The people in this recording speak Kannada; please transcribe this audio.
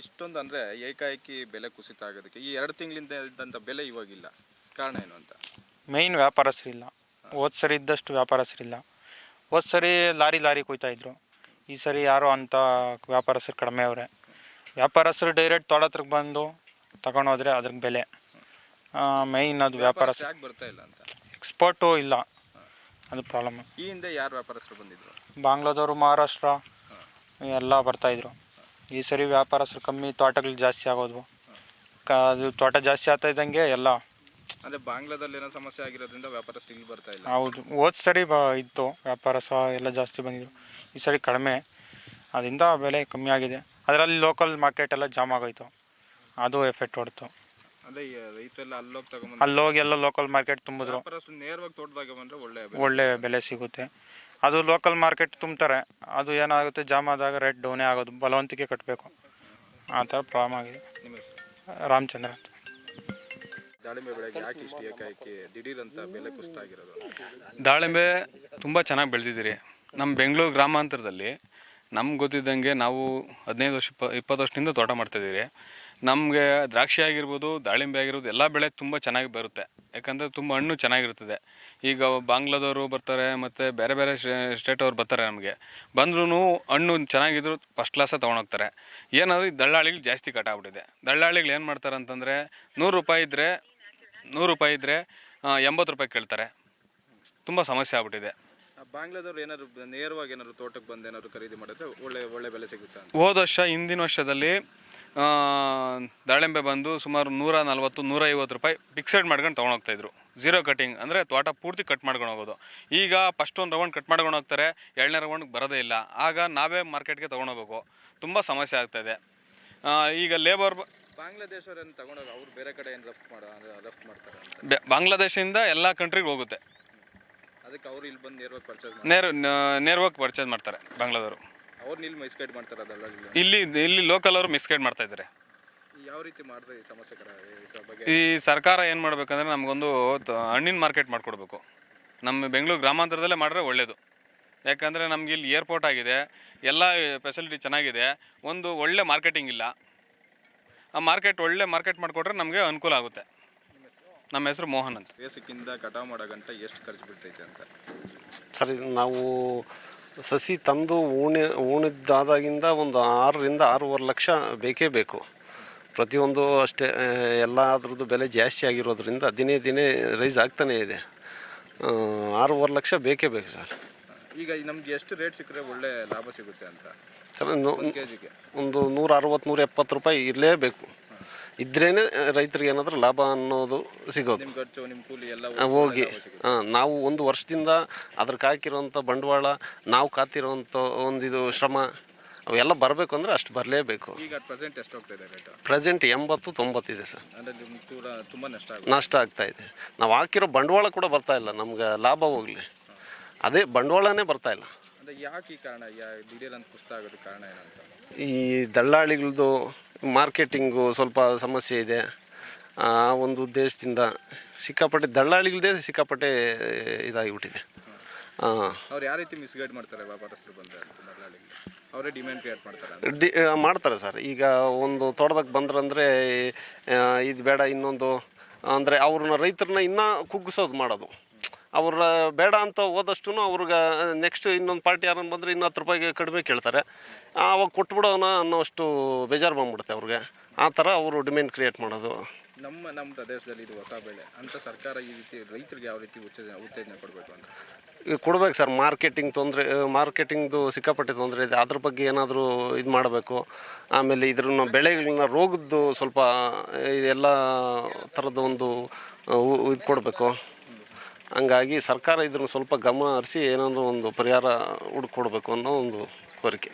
ಇಷ್ಟೊಂದು ಅಂದರೆ ಏಕಾಏಕಿ ಬೆಲೆ ಕುಸಿತ ಆಗೋದಕ್ಕೆ ಈ 2 ತಿಂಗಳಿಂದ ಇದ್ದಂಥ ಬೆಲೆ ಇವಾಗಿಲ್ಲ, ಕಾರಣ ಏನು ಅಂತ? ಮೇಯ್ನ್ ವ್ಯಾಪಾರಸ್ಥರಿಲ್ಲ. ಹೋದ ಸರಿ ಇದ್ದಷ್ಟು ವ್ಯಾಪಾರಸ್ಥರಿಲ್ಲ. ಹೋದ ಸರಿ ಲಾರಿ ಕೊಯ್ತಾ ಇದ್ರು. ಈ ಸರಿ ಯಾರೋ ಅಂಥ ವ್ಯಾಪಾರಸ್ಥರು ಕಡಿಮೆ ಅವರೆ. ವ್ಯಾಪಾರಸ್ಥರು ಡೈರೆಕ್ಟ್ ತೋಟ ಹತ್ರಕ್ಕೆ ಬಂದು ತಗೊಂಡೋದ್ರೆ ಅದ್ರಿಗೆ ಬೆಲೆ ಮೇಯ್ನ್. ಅದು ವ್ಯಾಪಾರ ಯಾಕೆ ಬರ್ತಾ ಇಲ್ಲ ಅಂತ? ಎಕ್ಸ್ಪೋರ್ಟು ಇಲ್ಲ, ಅದು ಪ್ರಾಬ್ಲಮ್. ಈ ಹಿಂದೆ ಯಾರು ವ್ಯಾಪಾರಸ್ಥರು ಬಂದಿದ್ರು? ಬಾಂಗ್ಲಾದವರು, ಮಹಾರಾಷ್ಟ್ರ ಎಲ್ಲ ಬರ್ತಾಯಿದ್ರು. ಈ ಸರಿ ವ್ಯಾಪಾರಸ್ಥರು ಕಮ್ಮಿ, ತೋಟಗಳು ಜಾಸ್ತಿ ಆಗೋದು. ಅದು ತೋಟ ಜಾಸ್ತಿ ಆಗ್ತಾ ಇದ್ದಂಗೆ ಎಲ್ಲ. ಅಂದರೆ ಬಾಂಗ್ಲಾದಲ್ಲಿ ಏನೋ ಸಮಸ್ಯೆ ಆಗಿರೋದ್ರಿಂದ ವ್ಯಾಪಾರಸ್ಥರು ಇಲ್ಲಿ ಬರ್ತಾ ಇಲ್ಲ. ಹೌದು, ಹೋದ ಸರಿ ಇತ್ತು ವ್ಯಾಪಾರ ಸಹ ಎಲ್ಲ ಜಾಸ್ತಿ ಬಂದಿದ್ರು. ಈ ಸರಿ ಕಡಿಮೆ, ಅದರಿಂದ ಬೆಲೆ ಕಮ್ಮಿ ಆಗಿದೆ. ಅದರಲ್ಲಿ ಲೋಕಲ್ ಮಾರ್ಕೆಟ್ ಎಲ್ಲ ಜಾಮ್ ಆಗೋಯ್ತು, ಅದು ಎಫೆಕ್ಟ್ ಹೊಡ್ತು. ಅಂದರೆ ರೈತರೆಲ್ಲ ಅಲ್ಲೋಗಿ ತಗೊಂಡು ಅಲ್ಲೋಗಿ ಎಲ್ಲ ಲೋಕಲ್ ಮಾರ್ಕೆಟ್ ತುಂಬಿದ್ರು. ನೇರವಾಗಿ ತೋಟದಾಗ ಬಂದರೆ ಒಳ್ಳೆ ಬೆಲೆ ಸಿಗುತ್ತೆ. ಅದು ಲೋಕಲ್ ಮಾರ್ಕೆಟ್ ತುಂಬ್ತಾರೆ, ಅದು ಏನಾಗುತ್ತೆ, ಜಾಮ್ ಆದಾಗ ರೇಟ್ ಡೌನೇ ಆಗೋದು, ಬಲವಂತಿಕೆ ಕಟ್ಟಬೇಕು, ಆ ಥರ ಪ್ರಾಬ್ಲಮ್ ಆಗಿದೆ. ನಿಮ್ಮ ಹೆಸರು? ರಾಮಚಂದ್ರ ಅಂತ. ದಾಳಿಂಬೆ ಬೆಳೆಗೆ ಯಾಕೆ ಇಷ್ಟು ಏಕಾಏಕಿ ದಿಢೀರಂತ ಬೆಲೆ ಕುಸಿತ ಆಗಿರೋದು? ದಾಳಿಂಬೆ ತುಂಬ ಚೆನ್ನಾಗಿ ಬೆಳೆದಿದ್ದೀರಿ. ನಮ್ಮ ಬೆಂಗಳೂರು ಗ್ರಾಮಾಂತರದಲ್ಲಿ ನಮ್ಗೆ ಗೊತ್ತಿದ್ದಂಗೆ ನಾವು 15 ವರ್ಷ 20 ವರ್ಷದಿಂದ ತೋಟ ಮಾಡ್ತಾಯಿದ್ದೀರಿ. ನಮಗೆ ದ್ರಾಕ್ಷಿ ಆಗಿರ್ಬೋದು, ದಾಳಿಂಬೆ ಆಗಿರ್ಬೋದು, ಎಲ್ಲ ಬೆಳೆ ತುಂಬ ಚೆನ್ನಾಗಿ ಬರುತ್ತೆ. ಯಾಕಂದರೆ ತುಂಬ ಹಣ್ಣು ಚೆನ್ನಾಗಿರ್ತದೆ. ಈಗ ಬಾಂಗ್ಲಾದವರು ಬರ್ತಾರೆ, ಮತ್ತು ಬೇರೆ ಬೇರೆ ಸ್ಟೇಟವ್ರು ಬರ್ತಾರೆ. ನಮಗೆ ಬಂದ್ರೂ ಹಣ್ಣು ಚೆನ್ನಾಗಿದ್ರು ಫಸ್ಟ್ ಕ್ಲಾಸಾಗಿ ತೊಗೊಂಡೋಗ್ತಾರೆ. ಏನಾದರೂ ಈ ದಳ್ಳಾಳಿಗಳು ಜಾಸ್ತಿ ಕಟ್ಟಾಗ್ಬಿಟ್ಟಿದೆ. ದಳ್ಳಾಳಿಗಳು ಏನು ಮಾಡ್ತಾರೆ ಅಂತಂದರೆ, 100 ರೂಪಾಯಿ ಇದ್ದರೆ 80 ರೂಪಾಯಿ ಕೇಳ್ತಾರೆ. ತುಂಬ ಸಮಸ್ಯೆ ಆಗ್ಬಿಟ್ಟಿದೆ. ಬಾಂಗ್ಲಾದವ್ರು ಏನಾದ್ರು ನೇರವಾಗಿ ಏನಾದ್ರು ತೋಟಕ್ಕೆ ಬಂದು ಏನಾದ್ರು ಖರೀದಿ ಮಾಡಿದ್ರೆ ಒಳ್ಳೆ ಬೆಲೆ ಸಿಗುತ್ತೆ. ಹೋದ ವರ್ಷ, ಹಿಂದಿನ ವರ್ಷದಲ್ಲಿ ದಾಳಿಂಬೆ ಬಂದು ಸುಮಾರು 140-150 ರೂಪಾಯಿ ಫಿಕ್ಸೆಡ್ ಮಾಡ್ಕೊಂಡು ತೊಗೊಂಡೋಗ್ತಾಯಿದ್ರು. ಝೀರೋ ಕಟಿಂಗ್ ಅಂದರೆ ತೋಟ ಪೂರ್ತಿ ಕಟ್ ಮಾಡ್ಕೊಂಡು ಹೋಗೋದು. ಈಗ ಫಸ್ಟ್ ಒಂದು ರೌಂಡ್ ಕಟ್ ಮಾಡ್ಕೊಂಡು ಹೋಗ್ತಾರೆ, 2ನೇ ರೌಂಡ್ಗೆ ಬರೋದೇ ಇಲ್ಲ. ಆಗ ನಾವೇ ಮಾರ್ಕೆಟ್ಗೆ ತೊಗೊಂಡೋಗ್ಬೇಕು, ತುಂಬ ಸಮಸ್ಯೆ ಆಗ್ತಾಯಿದೆ. ಈಗ ಲೇಬರ್ ಬಾಂಗ್ಲಾದೇಶವ್ರೇನು ತಗೊಂಡೋಗಿ ಅವ್ರು ಬೇರೆ ಕಡೆ ಏನು ರಫ್ತು ಮಾಡ್ತಾರೆ? ಬಾಂಗ್ಲಾದೇಶದಿಂದ ಎಲ್ಲ ಕಂಟ್ರಿಗೆ ಹೋಗುತ್ತೆ. ಅದಕ್ಕೆ ಅವ್ರು ಇಲ್ಲಿ ಬಂದು ನೇರವಾಗಿ ಪರ್ಚೇಸ್ ಮಾಡ್ತಾರೆ ಬಾಂಗ್ಲಾದವರು. ಅವ್ರು ಇಲ್ಲಿ ಮಿಸ್ಗೈಡ್ ಮಾಡ್ತಾರೆ, ಅದೆಲ್ಲ ಇಲ್ಲಿ ಲೋಕಲ್ ಅವರು ಮಿಸ್ಗೈಡ್ ಮಾಡ್ತಾ ಇದ್ದಾರೆ. ಯಾವ ರೀತಿ ಮಾಡಿದ್ರೆ ಈ ಸಮಸ್ಯೆ ಬಗ್ಗೆ ಈ ಸರ್ಕಾರ ಏನು ಮಾಡಬೇಕಂದ್ರೆ, ನಮಗೊಂದು ಹಣ್ಣಿನ ಮಾರ್ಕೆಟ್ ಮಾಡಿಕೊಡ್ಬೇಕು. ನಮ್ಮ ಬೆಂಗಳೂರು ಗ್ರಾಮಾಂತರದಲ್ಲೇ ಮಾಡಿದ್ರೆ ಒಳ್ಳೆಯದು. ಯಾಕಂದರೆ ನಮ್ಗೆ ಇಲ್ಲಿ ಏರ್ಪೋರ್ಟ್ ಆಗಿದೆ, ಎಲ್ಲ ಫೆಸಿಲಿಟಿ ಚೆನ್ನಾಗಿದೆ, ಒಂದು ಒಳ್ಳೆ ಮಾರ್ಕೆಟಿಂಗ್ ಇಲ್ಲ. ಆ ಒಳ್ಳೆ ಮಾರ್ಕೆಟ್ ಮಾಡಿಕೊಟ್ರೆ ನಮಗೆ ಅನುಕೂಲ ಆಗುತ್ತೆ. ನಮ್ಮ ಹೆಸರು ಮೋಹನ್ ಅಂತ. ಬೇಸಿಕ್ಕಿಂದ ಕಟಾವು ಮಾಡೋ ಗಂಟೆ ಎಷ್ಟು ಖರ್ಚು ಬಿಡ್ತೈತೆ ಅಂತ? ಸರ್, ನಾವು ಸಸಿ ತಂದು ಉಣಿದಾದಾಗಿಂದ ಒಂದು 6ರಿಂದ 6.5 ಲಕ್ಷ ಬೇಕೇ ಬೇಕು. ಪ್ರತಿಯೊಂದು ಅಷ್ಟೇ, ಎಲ್ಲ ಅದ್ರದ್ದು ಬೆಲೆ ಜಾಸ್ತಿ ಆಗಿರೋದ್ರಿಂದ ದಿನೇ ರೈಸ್ ಆಗ್ತಾನೇ ಇದೆ. 6.5 ಲಕ್ಷ ಬೇಕೇ ಬೇಕು ಸರ್. ಈಗ ನಮ್ಗೆ ಎಷ್ಟು ರೇಟ್ ಸಿಕ್ಕರೆ ಒಳ್ಳೆ ಲಾಭ ಸಿಗುತ್ತೆ ಅಂತ? ಸರ್, ಒಂದು 160-170 ರೂಪಾಯಿ ಇರಲೇಬೇಕು. ಇದ್ರೇ ರೈತರಿಗೆ ಏನಾದರೂ ಲಾಭ ಅನ್ನೋದು ಸಿಗೋದು. ಹೋಗಿ ನಾವು ಒಂದು ವರ್ಷದಿಂದ ಅದಕ್ಕೆ ಹಾಕಿರೋಂಥ ಬಂಡವಾಳ, ನಾವು ಕಾತಿರೋಂಥ ಒಂದಿದು ಶ್ರಮ ಅವೆಲ್ಲ ಬರಬೇಕು ಅಂದರೆ ಅಷ್ಟು ಬರಲೇಬೇಕು. ಈಗ ಪ್ರೆಸೆಂಟ್ ಎಷ್ಟು ಹೋಗ್ತಾ ಇದೆ ರೇಟ್? ಪ್ರೆಸೆಂಟ್ 80-90 ಇದೆ ಸರ್. ತುಂಬ ನಷ್ಟ ಆಗ್ತಾ ಇದೆ. ನಾವು ಹಾಕಿರೋ ಬಂಡವಾಳ ಕೂಡ ಬರ್ತಾ ಇಲ್ಲ, ನಮ್ಗೆ ಲಾಭ ಹೋಗಲಿ, ಅದೇ ಬಂಡವಾಳನೇ ಬರ್ತಾ ಇಲ್ಲ. ಯಾಕೆ ಈ ಕಾರಣ, ದಿಢೀರಂತ ಕುಸಿತ ಆಗೋದು ಕಾರಣ ಏನಂತ? ಈ ದಳ್ಳಾಳಿಗಳದ್ದು ಮಾರ್ಕೆಟಿಂಗು ಸ್ವಲ್ಪ ಸಮಸ್ಯೆ ಇದೆ. ಆ ಒಂದು ಉದ್ದೇಶದಿಂದ ಸಿಕ್ಕಾಪಟ್ಟೆ ದಳ್ಳಾಳಿಗಳದೇ ಸಿಕ್ಕಾಪಟ್ಟೆ ಇದಾಗಿಬಿಟ್ಟಿದೆ. ಅವ್ರು ಯಾವ ರೀತಿ ಮಿಸ್ಗೈಡ್ ಮಾಡ್ತಾರೆ ವ್ಯಾಪಾರಸ್ಥರು ಬಂದರೆ? ಅವರೇ ಡಿಮ್ಯಾಂಡ್ ಕ್ರಿಯೇಟ್ ಮಾಡ್ತಾರೆ ಸರ್. ಈಗ ಒಂದು ತೋಟದಾಗ ಬಂದ್ರಂದರೆ ಇದು ಬೇಡ, ಇನ್ನೊಂದು ಅಂದರೆ ಅವ್ರನ್ನ ರೈತರನ್ನ ಇನ್ನೂ ಕುಗ್ಗಿಸೋದು ಮಾಡೋದು. ಅವ್ರ ಬೇಡ ಅಂತ ಹೋದಷ್ಟು ಅವ್ರಿಗೆ ನೆಕ್ಸ್ಟ್ ಇನ್ನೊಂದು ಪಾರ್ಟಿ ಯಾರನ್ನು ಬಂದರೆ ಇನ್ನೂ 10 ರೂಪಾಯಿಗೆ ಕಡಿಮೆ ಕೇಳ್ತಾರೆ. ಆವಾಗ ಕೊಟ್ಬಿಡೋಣ ಅನ್ನೋಷ್ಟು ಬೇಜಾರು ಬಂದ್ಬಿಡುತ್ತೆ ಅವ್ರಿಗೆ. ಆ ಥರ ಅವರು ಡಿಮ್ಯಾಂಡ್ ಕ್ರಿಯೇಟ್ ಮಾಡೋದು. ನಮ್ಮ ಪ್ರದೇಶದಲ್ಲಿ ಇದು ಹೊಸ ಬೆಳೆ ಅಂತ ಸರ್ಕಾರ ಈ ರೀತಿ ರೈತರಿಗೆ ಯಾವ ರೀತಿ ಉತ್ತೇಜನ ಕೊಡಬೇಕು ಅಂತ? ಕೊಡ್ಬೇಕು ಸರ್. ಮಾರ್ಕೆಟಿಂಗ್ದು ಸಿಕ್ಕಾಪಟ್ಟೆ ತೊಂದರೆ ಇದೆ, ಅದ್ರ ಬಗ್ಗೆ ಏನಾದರೂ ಇದು ಮಾಡಬೇಕು. ಆಮೇಲೆ ಇದ್ರನ್ನ ಬೆಳೆಗಳನ್ನ ರೋಗದ್ದು ಸ್ವಲ್ಪ ಇದೆಲ್ಲ ಥರದ ಒಂದು ಇದು ಕೊಡಬೇಕು. ಹಂಗಾಗಿ ಸರ್ಕಾರ ಇದ್ರನ್ನ ಸ್ವಲ್ಪ ಗಮನ ಹರಿಸಿ ಏನಾದರೂ ಒಂದು ಪರಿಹಾರ ಹುಡುಕೊಡ್ಬೇಕು ಅನ್ನೋ ಒಂದು ಕೋರಿಕೆ.